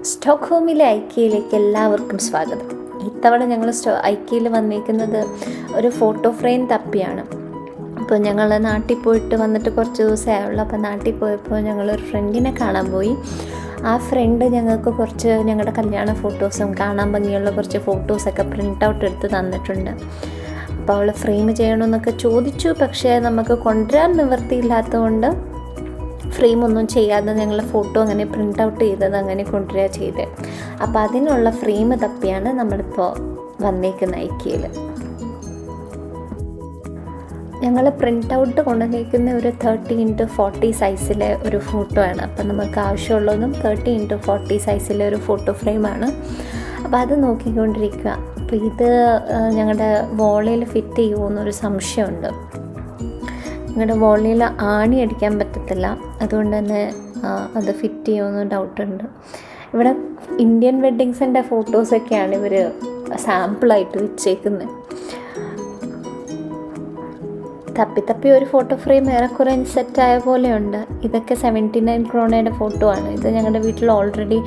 സ്റ്റോക്ക്ഹോമിലെ ഐക്കിയയിലേക്ക് എല്ലാവർക്കും സ്വാഗതം. ഇത്തവണ ഞങ്ങൾ ഐക്കിയയിൽ വന്നിരിക്കുന്നത് ഒരു ഫോട്ടോ ഫ്രെയിം തപ്പിയാണ്. അപ്പോൾ ഞങ്ങൾ നാട്ടിൽ പോയിട്ട് വന്നിട്ട് കുറച്ച് ദിവസമായുള്ളൂ. അപ്പോൾ നാട്ടിൽ പോയപ്പോൾ ഞങ്ങളൊരു ഫ്രണ്ടിനെ കാണാൻ പോയി. ആ ഫ്രണ്ട് ഞങ്ങൾക്ക് കുറച്ച് ഞങ്ങളുടെ കല്യാണ ഫോട്ടോസും കാണാൻ ഭംഗിയുള്ള കുറച്ച് ഫോട്ടോസൊക്കെ പ്രിൻ്റ് ഔട്ട് എടുത്ത് തന്നിട്ടുണ്ട്. അപ്പോൾ അവൾ ഫ്രെയിം ചെയ്യണമെന്നൊക്കെ ചോദിച്ചു. പക്ഷേ നമുക്ക് കൊണ്ടുവരാൻ നിവൃത്തിയില്ലാത്തതുകൊണ്ട് ഫ്രെയിമൊന്നും ചെയ്യാതെ ഞങ്ങൾ ഫോട്ടോ അങ്ങനെ പ്രിൻ്റ് ഔട്ട് ചെയ്തത് അങ്ങനെ കൊണ്ടുവരിക ചെയ്തത്. അപ്പോൾ അതിനുള്ള ഫ്രെയിം തപ്പിയാണ് നമ്മളിപ്പോൾ വന്നേക്കുന്ന ഐക്കിയയിൽ. ഞങ്ങൾ പ്രിൻ്റ് ഔട്ട് കൊണ്ടുവന്നേക്കുന്ന ഒരു 30x40 സൈസിലെ ഒരു ഫോട്ടോ ആണ്. അപ്പം നമുക്ക് ആവശ്യമുള്ളതും 30x40 സൈസിലെ ഒരു ഫോട്ടോ ഫ്രെയിമാണ്. അപ്പോൾ അത് നോക്കിക്കൊണ്ടിരിക്കുക. അപ്പോൾ ഇത് ഞങ്ങളുടെ വോളിൽ ഫിറ്റ് ചെയ്യുമോയെന്നൊരു സംശയമുണ്ട്. ഞങ്ങളുടെ വോളിൽ ആണി അടിക്കാൻ പറ്റത്തില്ല, അതുകൊണ്ട് തന്നെ അത് ഫിറ്റ് ചെയ്യുമെന്ന് ഡൗട്ടുണ്ട്. ഇവിടെ ഇന്ത്യൻ വെഡ്ഡിങ്സിൻ്റെ ഫോട്ടോസൊക്കെയാണ് ഇവർ സാമ്പിളായിട്ട് വെച്ചേക്കുന്നത്. തപ്പി ഒരു ഫോട്ടോ ഫ്രെയിം ഏറെക്കുറെ സെറ്റായ പോലെയുണ്ട്. ഇതൊക്കെ 79 ക്രോണയുടെ ഫോട്ടോ ആണ്. ഇത് ഞങ്ങളുടെ വീട്ടിൽ ഓൾറെഡി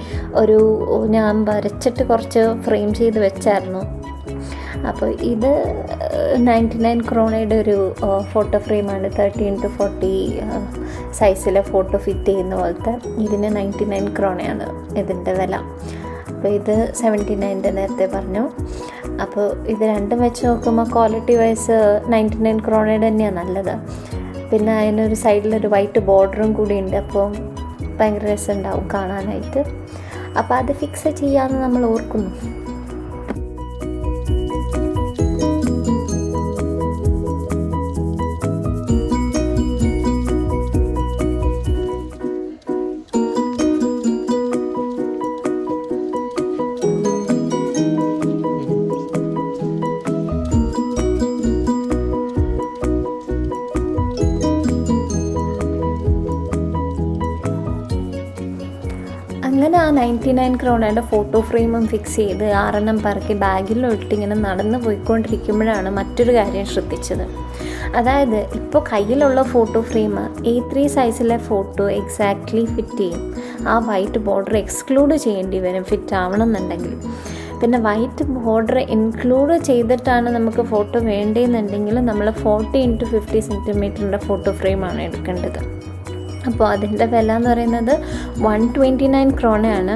ഞാൻ വരച്ചിട്ട് കുറച്ച് ഫ്രെയിം ചെയ്ത് വെച്ചായിരുന്നു. അപ്പോൾ ഇത് 99 ക്രോണയുടെ ഒരു ഫോട്ടോ ഫ്രെയിമാണ്. 30x40 സൈസിലെ ഫോട്ടോ ഫിറ്റ് ചെയ്യുന്ന പോലത്തെ. ഇതിന് 99 ക്രോണയാണ് ഇതിൻ്റെ വില. അപ്പോൾ ഇത് 79 നേരത്തെ പറഞ്ഞു. അപ്പോൾ ഇത് രണ്ടും വെച്ച് നോക്കുമ്പോൾ ക്വാളിറ്റി വൈസ് 99 ക്രോണയുടെ തന്നെയാണ് നല്ലത്. പിന്നെ അതിനൊരു സൈഡിലൊരു വൈറ്റ് ബോർഡറും കൂടി ഉണ്ട്. അപ്പോൾ ഭയങ്കര രസമുണ്ടാവും കാണാനായിട്ട്. അപ്പോൾ അത് ഫിക്സ് ചെയ്യാമെന്ന് നമ്മൾ ഓർക്കുന്നു. അങ്ങനെ ആ 99 ക്രോണയുടെ ഫോട്ടോ ഫ്രെയിമും ഫിക്സ് ചെയ്ത് 6 പറക്കി ബാഗിലോട്ട് ഇങ്ങനെ നടന്നു പോയിക്കൊണ്ടിരിക്കുമ്പോഴാണ് മറ്റൊരു കാര്യം ശ്രദ്ധിച്ചത്. അതായത് ഇപ്പോൾ കയ്യിലുള്ള ഫോട്ടോ ഫ്രെയിം A3 സൈസിലെ ഫോട്ടോ എക്സാക്ട്ലി ഫിറ്റ് ചെയ്യും. ആ വൈറ്റ് ബോർഡർ എക്സ്ക്ലൂഡ് ചെയ്യേണ്ടി വരും ഫിറ്റ് ആവണമെന്നുണ്ടെങ്കിൽ. പിന്നെ വൈറ്റ് ബോർഡർ ഇൻക്ലൂഡ് ചെയ്തിട്ടാണ് നമുക്ക് ഫോട്ടോ വേണ്ടതെന്നുണ്ടെങ്കിൽ നമ്മൾ 40x50 സെൻറ്റിമീറ്ററിൻ്റെ ഫോട്ടോ ഫ്രെയിമാണ് എടുക്കേണ്ടത്. അപ്പോൾ അതിൻ്റെ വില എന്ന് പറയുന്നത് 129 ക്രോണയാണ്.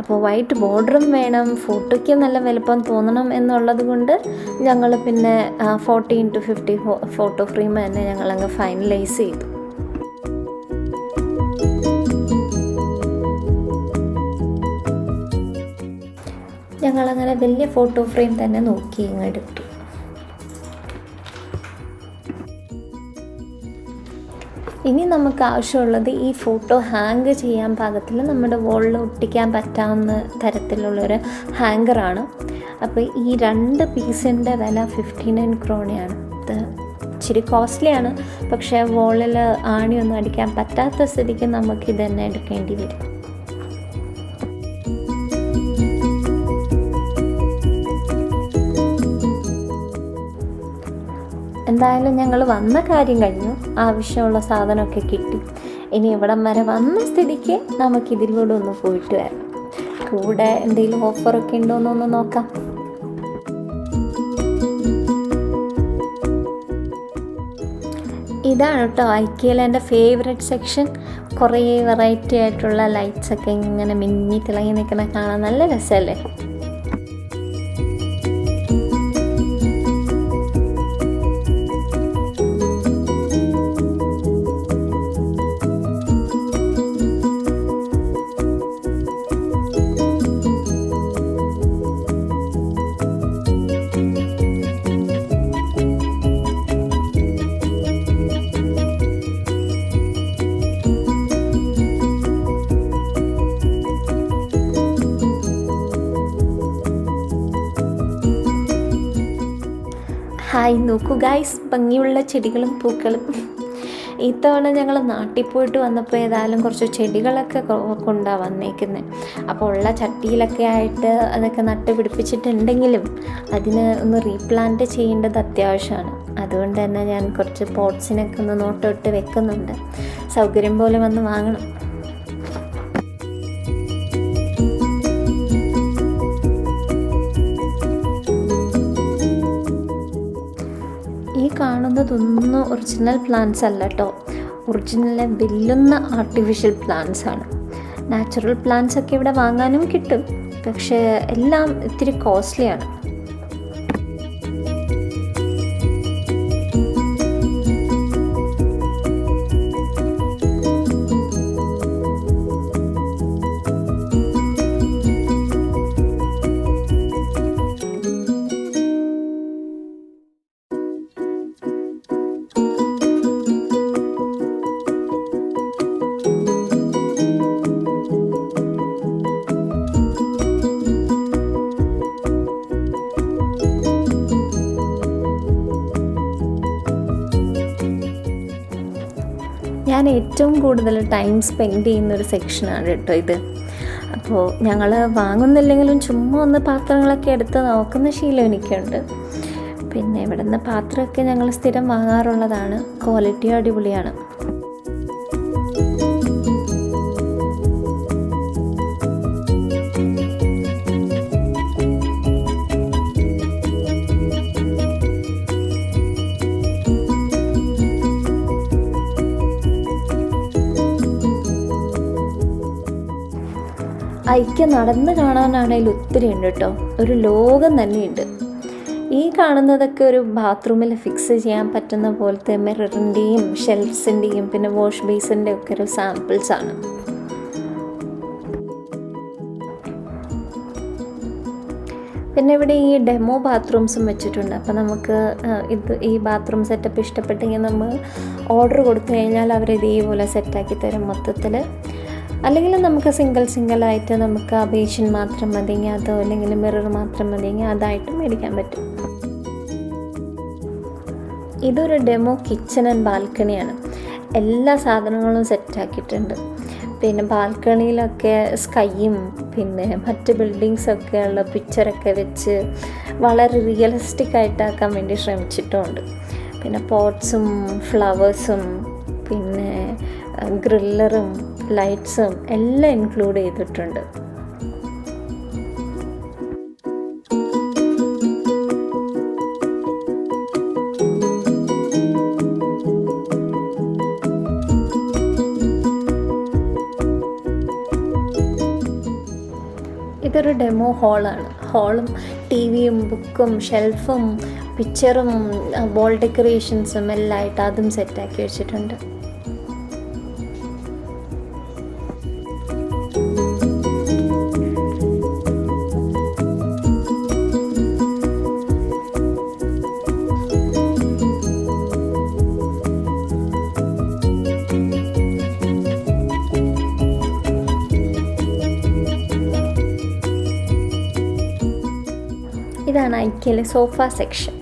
അപ്പോൾ വൈറ്റ് ബോർഡറും വേണം, ഫോട്ടോയ്ക്ക് നല്ല വലുപ്പം തോന്നണം എന്നുള്ളത് കൊണ്ട് ഞങ്ങൾ പിന്നെ 40x50 ഫോട്ടോ ഫ്രെയിം തന്നെ ഞങ്ങളങ്ങ് ഫൈനലൈസ് ചെയ്തു. ഞങ്ങളങ്ങനെ വലിയ ഫോട്ടോ ഫ്രെയിം തന്നെ നോക്കി ഇങ്ങെടുത്തു. ഇനി നമുക്ക് ആവശ്യമുള്ളത് ഈ ഫോട്ടോ ഹാങ് ചെയ്യാൻ പാകത്തിൽ നമ്മുടെ വോളിൽ ഒട്ടിക്കാൻ പറ്റാവുന്ന തരത്തിലുള്ളൊരു ഹാങ്കറാണ്. അപ്പോൾ ഈ 2 പീസിൻ്റെ വില 59 ക്രോണയാണ്. ഇത് ഇച്ചിരി കോസ്റ്റ്ലിയാണ്. പക്ഷേ വോളിൽ ആണിയൊന്നും അടിക്കാൻ പറ്റാത്ത സ്ഥിതിക്ക് നമുക്കിത് തന്നെ എടുക്കേണ്ടി വരും. എന്തായാലും ഞങ്ങൾ വന്ന കാര്യം കഴിഞ്ഞു. ആവശ്യമുള്ള സാധനമൊക്കെ കിട്ടി. ഇനി ഇവിടം വരെ വന്ന സ്ഥിതിക്ക് നമുക്കിതിലൂടെ ഒന്ന് പോയിട്ട് വരാം. കൂടെ എന്തെങ്കിലും ഓഫറൊക്കെ ഉണ്ടോയെന്നൊന്ന് നോക്കാം. ഇതാണ് കേട്ടോ ഐക്കിയയിലെ എൻ്റെ ഫേവറേറ്റ് സെക്ഷൻ. കുറേ വെറൈറ്റി ആയിട്ടുള്ള ലൈറ്റ്സൊക്കെ ഇങ്ങനെ മിന്നി തിളങ്ങി നിൽക്കുന്ന കാണാൻ നല്ല രസമല്ലേ. ഹായ്, നോക്കൂ ഗൈസ്, ഭംഗിയുള്ള ചെടികളും പൂക്കളും. ഇത്തവണ ഞങ്ങൾ നാട്ടിൽ പോയിട്ട് വന്നപ്പോൾ ഏതായാലും കുറച്ച് ചെടികളൊക്കെ കൊണ്ടാണ് വന്നേക്കുന്നത്. അപ്പോൾ ഉള്ള ചട്ടിയിലൊക്കെ ആയിട്ട് അതൊക്കെ നട്ട് പിടിപ്പിച്ചിട്ടുണ്ടെങ്കിലും അതിന് ഒന്ന് റീപ്ലാന്റ് ചെയ്യേണ്ടത് അത്യാവശ്യമാണ്. അതുകൊണ്ട് തന്നെ ഞാൻ കുറച്ച് പോട്ട്സിനൊക്കെ ഒന്ന് നോട്ടമിട്ട് വെക്കുന്നുണ്ട്. സൗകര്യം പോലെ വന്ന് വാങ്ങണം. കാണുന്നതൊന്നും ഒറിജിനൽ പ്ലാന്റ്സ് അല്ല കേട്ടോ. ഒറിജിനലെ വെല്ലുന്ന ആർട്ടിഫിഷ്യൽ പ്ലാന്റ്സ് ആണ്. നാച്ചുറൽ പ്ലാന്റ്സ് ഒക്കെ ഇവിടെ വാങ്ങാനും കിട്ടും, പക്ഷേ എല്ലാം ഇത്തിരി കോസ്റ്റ്ലിയാണ്. ഞാൻ ഏറ്റവും കൂടുതൽ ടൈം സ്പെൻഡ് ചെയ്യുന്നൊരു സെക്ഷനാണ് കേട്ടോ ഇത്. അപ്പോൾ ഞങ്ങൾ വാങ്ങുന്നില്ലെങ്കിലും ചുമ്മാ ഒന്ന് പാത്രങ്ങളൊക്കെ എടുത്ത് നോക്കുന്ന ശീലം എനിക്കുണ്ട്. പിന്നെ ഇവിടെ നിന്ന് പാത്രമൊക്കെ ഞങ്ങൾ സ്ഥിരം വാങ്ങാറുള്ളതാണ്. ക്വാളിറ്റി അടിപൊളിയാണ്. IKEA നടന്ന് കാണാനാണെങ്കിൽ ഒത്തിരി ഉണ്ട് കേട്ടോ. ഒരു ലോകം തന്നെയുണ്ട്. ഈ കാണുന്നതൊക്കെ ഒരു ബാത്റൂമിൽ ഫിക്സ് ചെയ്യാൻ പറ്റുന്ന പോലത്തെ മിററിൻ്റെയും ഷെൽഫ്സിൻ്റെയും പിന്നെ വാഷ് ബേസിൻ്റെ ഒക്കെ ഒരു സാമ്പിൾസാണ്. പിന്നെ ഇവിടെ ഈ ഡെമോ ബാത്റൂംസും വെച്ചിട്ടുണ്ട്. അപ്പോൾ നമുക്ക് ഈ ബാത്റൂം സെറ്റപ്പ് ഇഷ്ടപ്പെട്ടെങ്കിൽ നമ്മൾ ഓർഡർ കൊടുത്തു കഴിഞ്ഞാൽ അവർ ഇതേപോലെ സെറ്റാക്കി തരും മൊത്തത്തിൽ. അല്ലെങ്കിൽ നമുക്ക് സിംഗിളായിട്ട് നമുക്ക് ആ ബേസിൻ മാത്രം മതിയെങ്കിൽ അതോ അല്ലെങ്കിൽ മിറർ മാത്രം മതിയെങ്കിൽ അതായിട്ട് മേടിക്കാൻ പറ്റും. ഇതൊരു ഡെമോ കിച്ചൺ ആൻഡ് ബാൽക്കണിയാണ്. എല്ലാ സാധനങ്ങളും സെറ്റാക്കിയിട്ടുണ്ട്. പിന്നെ ബാൽക്കണിയിലൊക്കെ സ്കൈയും പിന്നെ മറ്റ് ബിൽഡിങ്സൊക്കെ ഉള്ള പിക്ചറൊക്കെ വെച്ച് വളരെ റിയലിസ്റ്റിക് ആയിട്ടാക്കാൻ വേണ്ടി ശ്രമിച്ചിട്ടുമുണ്ട്. പിന്നെ പോട്ട്സും ഫ്ലവേഴ്സും പിന്നെ ഗ്രില്ലറും ലൈറ്റ്സും എല്ലാം ഇൻക്ലൂഡ് ചെയ്തിട്ടുണ്ട്. ഇതൊരു ഡെമോ ഹാളാണ്. ഹാളും TV-യും ബുക്കും ഷെൽഫും പിക്ചറും വോൾ ഡെക്കറേഷൻസും എല്ലാം ആയിട്ട് അതും സെറ്റാക്കി വെച്ചിട്ടുണ്ട്. ഇതാണ് IKEAയിലെ സോഫ സെക്ഷൻ.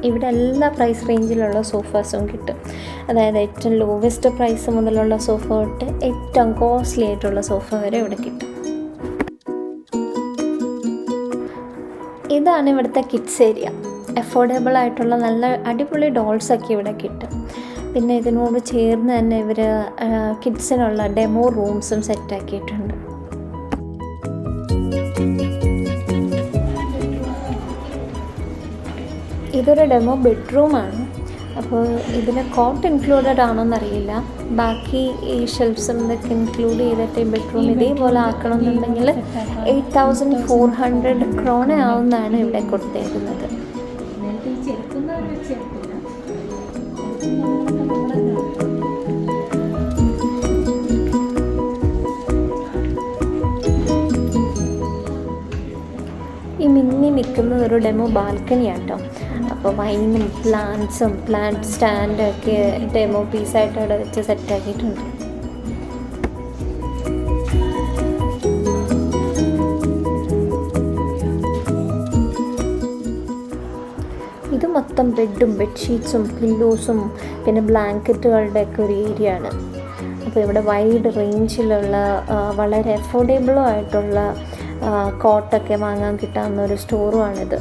ഇവിടെ എല്ലാ പ്രൈസ് റേഞ്ചിലുള്ള സോഫാസും കിട്ടും. അതായത് ഏറ്റവും ലോവസ്റ്റ് പ്രൈസ് മുതലുള്ള സോഫ തൊട്ട് ഏറ്റവും കോസ്റ്റ്ലി ആയിട്ടുള്ള സോഫ വരെ ഇവിടെ കിട്ടും. ഇതാണ് ഇവിടുത്തെ കിഡ്സ് ഏരിയ. അഫോർഡബിൾ ആയിട്ടുള്ള നല്ല അടിപൊളി ഡോൾസൊക്കെ ഇവിടെ കിട്ടും. പിന്നെ ഇതിനോട് ചേർന്ന് തന്നെ ഇവർ കിഡ്സിനുള്ള ഡെമോ റൂംസും സെറ്റാക്കിയിട്ടുണ്ട്. ഇതൊരു ഡെമോ ബെഡ്റൂമാണ്. അപ്പോൾ ഇതിൽ കോട്ട് ഇൻക്ലൂഡഡ് ആണോന്നറിയില്ല. ബാക്കി ഈ ഷെൽഫ്സും ഇതൊക്കെ ഇൻക്ലൂഡ് ചെയ്തിട്ട് ഈ ബെഡ്റൂം ഇതേപോലെ ആക്കണമെന്നുണ്ടെങ്കിൽ 8400 ക്രോണ ആവുമെന്നാണ് ഇവിടെ കൊടുത്തേക്കുന്നത്. ഈ മിന്നി നിൽക്കുന്നത് ഒരു ഡെമോ ബാൽക്കണിയാണ് കേട്ടോ. അപ്പോൾ വൈനും പ്ലാന്റ്സും പ്ലാന്റ് സ്റ്റാൻഡൊക്കെ ഡെമോ പീസായിട്ട് അവിടെ വെച്ച് സെറ്റാക്കിയിട്ടുണ്ട്. ഇത് മൊത്തം ബെഡും ബെഡ്ഷീറ്റ്സും പില്ലോസും പിന്നെ ബ്ലാങ്കറ്റുകളുടെ ഒക്കെ ഒരു ഏരിയ ആണ്. അപ്പോൾ ഇവിടെ വൈഡ് റേഞ്ചിലുള്ള വളരെ അഫോർഡബിളും ആയിട്ടുള്ള കോട്ടൊക്കെ വാങ്ങാൻ കിട്ടാവുന്ന ഒരു സ്റ്റോറുമാണിത്.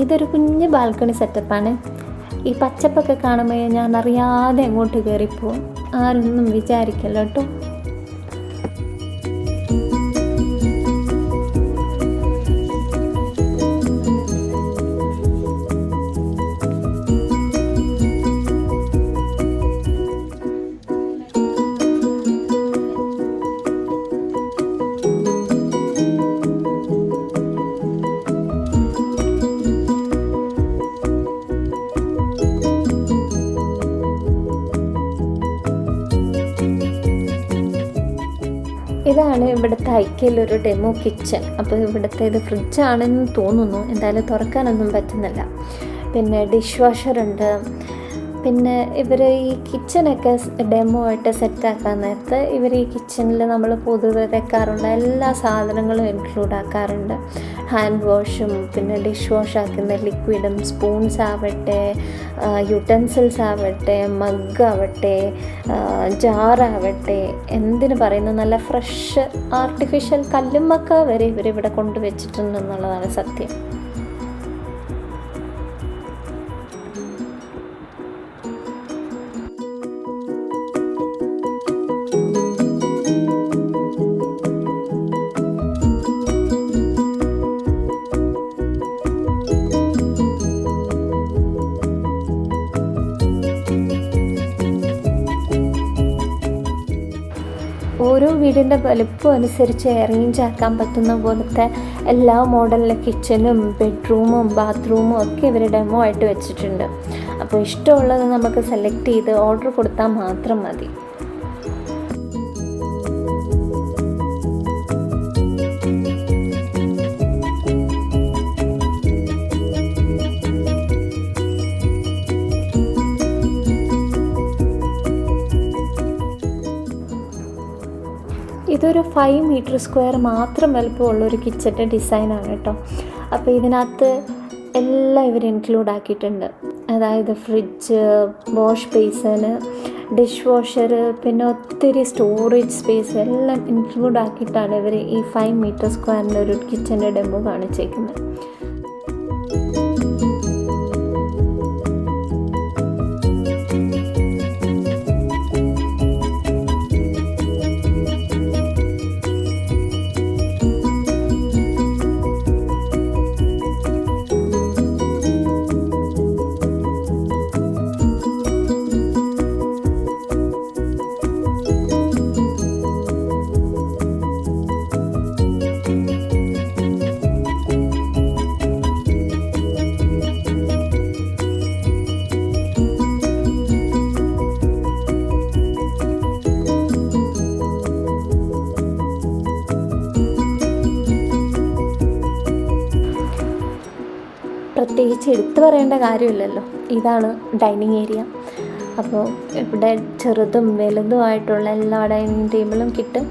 ഇതൊരു കുഞ്ഞ് ബാൽക്കണി സെറ്റപ്പാണ്. ഈ പച്ചപ്പൊക്കെ കാണുമ്പോൾ ഞാൻ അറിയാതെ അങ്ങോട്ട് കയറിപ്പോവും. ആരൊന്നും വിചാരിക്കല്ലോ കേട്ടോ. ഇതാണ് ഇവിടുത്തെ ഐക്കയിലൊരു ഡെമോ കിച്ചൺ. അപ്പോൾ ഇവിടുത്തെ ഇത് ഫ്രിഡ്ജാണെന്ന് തോന്നുന്നു, എന്തായാലും തുറക്കാനൊന്നും പറ്റുന്നില്ല. പിന്നെ ഡിഷ് വാഷറുണ്ട്. പിന്നെ ഇവർ ഈ കിച്ചണൊക്കെ ഡെമോ ആയിട്ട് സെറ്റാക്കാൻ നേരത്ത് ഇവർ ഈ കിച്ചണിൽ നമ്മൾ പൊതുവെ വെക്കാറുള്ള എല്ലാ സാധനങ്ങളും ഇൻക്ലൂഡ് ആക്കാറുണ്ട്. ഹാൻഡ് വാഷും പിന്നെ ഡിഷ് വാഷ് ആക്കുന്ന ലിക്വിഡും സ്പൂൺസ് ആവട്ടെ, യുട്ടൻസിൽസ് ആവട്ടെ, മഗ് ആവട്ടെ, ജാറാവട്ടെ, എന്തിനു പറയുന്നു, നല്ല ഫ്രഷ് ആർട്ടിഫിഷ്യൽ കല്ലുമ്മക്ക വരെ ഇവരിവിടെ കൊണ്ടുവച്ചിട്ടുണ്ടെന്നുള്ളതാണ് സത്യം. ഓരോ വീടിൻ്റെ വലുപ്പം അനുസരിച്ച് അറേഞ്ച് ആക്കാൻ പറ്റുന്ന പോലത്തെ എല്ലാ മോഡലിലെ കിച്ചനും ബെഡ്റൂമും ബാത്റൂമും ഒക്കെ ഇവർ ഡെമോ ആയിട്ട് വെച്ചിട്ടുണ്ട്. അപ്പോൾ ഇഷ്ടമുള്ളത് നമുക്ക് സെലക്ട് ചെയ്ത് ഓർഡർ കൊടുത്താൽ മാത്രം മതി. ഇതൊരു 5 മീറ്റർ സ്ക്വയർ മാത്രം വലുപ്പമുള്ളൊരു കിച്ചൻ്റെ ഡിസൈനാണ് കേട്ടോ. അപ്പോൾ ഇതിനകത്ത് എല്ലാം ഇവർ ഇൻക്ലൂഡ് ആക്കിയിട്ടുണ്ട്. അതായത് ഫ്രിഡ്ജ്, വാഷ് ബേസിന്, ഡിഷ് വാഷർ, പിന്നെ ഒത്തിരി സ്റ്റോറേജ് സ്പേസ് എല്ലാം ഇൻക്ലൂഡ് ആക്കിയിട്ടാണ് ഇവർ ഈ 5 മീറ്റർ സ്ക്വയറിൻ്റെ ഒരു കിച്ചൻ്റെ ഡെമോ കാണിച്ചേക്കുന്നത്. പ്രത്യേകിച്ച് എടുത്തു പറയേണ്ട കാര്യമില്ലല്ലോ, ഇതാണ് ഡൈനിങ് ഏരിയ. അപ്പോൾ ഇവിടെ ചെറുതും വലുതുമായിട്ടുള്ള എല്ലാ ഡൈനിങ് ടേബിളും കിട്ടും.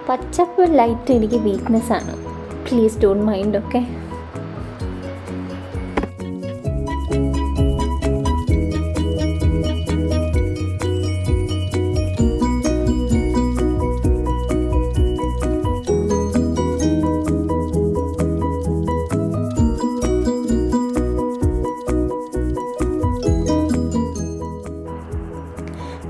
പച്ചപ്പ് ലൈറ്റ് എനിക്ക് വീക്ക്നെസ്സാണ്, പ്ലീസ് ഡോണ്ട് മൈൻഡ്. ഓക്കെ,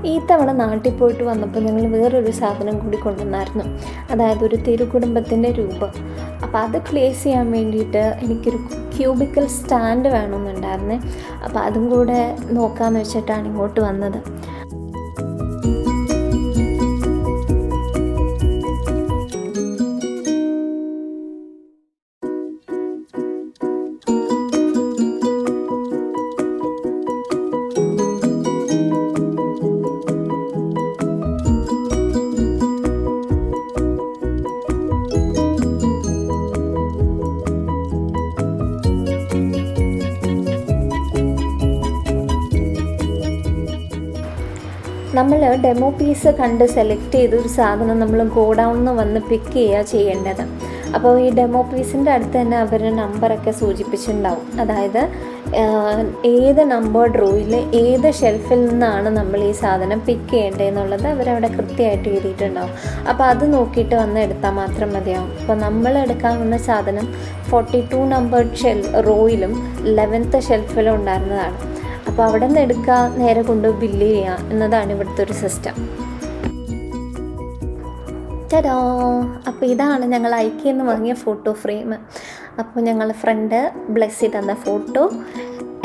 ഈ തവണ നാട്ടിൽ പോയിട്ട് വന്നപ്പോൾ ഞങ്ങൾ വേറൊരു സാധനം കൂടി കൊണ്ടുവന്നായിരുന്നു. അതായത് ഒരു തിരുകുടുംബത്തിൻ്റെ രൂപം. അപ്പോൾ അത് പ്ലേസ് ചെയ്യാൻ വേണ്ടിയിട്ട് എനിക്കൊരു ക്യൂബിക്കൽ സ്റ്റാൻഡ് വേണമെന്നുണ്ടായിരുന്നേ. അപ്പോൾ അതും കൂടെ നോക്കാമെന്ന് വെച്ചിട്ടാണ് ഇങ്ങോട്ട് വന്നത്. നമ്മൾ ഡെമോ പീസ് കണ്ട് സെലക്ട് ചെയ്തൊരു സാധനം നമ്മൾ ഗോഡൗണിൽ നിന്ന് വന്ന് പിക്ക് ചെയ്യുക ചെയ്യേണ്ടത്. അപ്പോൾ ഈ ഡെമോ പീസിൻ്റെ അടുത്ത് തന്നെ അവർ നമ്പറൊക്കെ സൂചിപ്പിച്ചിട്ടുണ്ടാവും. അതായത് ഏത് നമ്പേർഡ് റോയിൽ ഏത് ഷെൽഫിൽ നിന്നാണ് നമ്മൾ ഈ സാധനം പിക്ക് ചെയ്യേണ്ടതെന്നുള്ളത് അവരവിടെ കൃത്യമായിട്ട് എഴുതിയിട്ടുണ്ടാവും. അപ്പോൾ അത് നോക്കിയിട്ട് വന്ന് എടുത്താൽ മാത്രം മതിയാവും. അപ്പോൾ നമ്മൾ എടുക്കാൻ വന്ന സാധനം 42 നമ്പേർഡ് റോയിലും 11th ഷെൽഫിലും ഉണ്ടായിരുന്നതാണ്. അപ്പോൾ അവിടെ നിന്ന് എടുക്കുക, നേരെ കൊണ്ട് ബില്ല് ചെയ്യുക എന്നതാണ് ഇവിടുത്തെ ഒരു സിസ്റ്റം. ചടാ, അപ്പോൾ ഇതാണ് ഞങ്ങൾ IKEA നിന്ന് വാങ്ങിയ ഫോട്ടോ ഫ്രെയിം. അപ്പോൾ ഞങ്ങൾ ഫ്രണ്ട് ബ്ലെസ് ചെയ്ത് തന്ന ഫോട്ടോ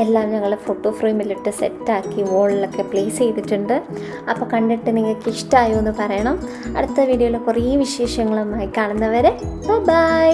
എല്ലാം ഞങ്ങൾ ഫോട്ടോ ഫ്രെയിമിലിട്ട് സെറ്റാക്കി വോളിലൊക്കെ പ്ലേസ് ചെയ്തിട്ടുണ്ട്. അപ്പോൾ കണ്ടിട്ട് നിങ്ങൾക്ക് ഇഷ്ടമായോ എന്ന് പറയണം. അടുത്ത വീഡിയോയിൽ കുറേ വിശേഷങ്ങളുമായി കാണുന്നവരെ ബൈ.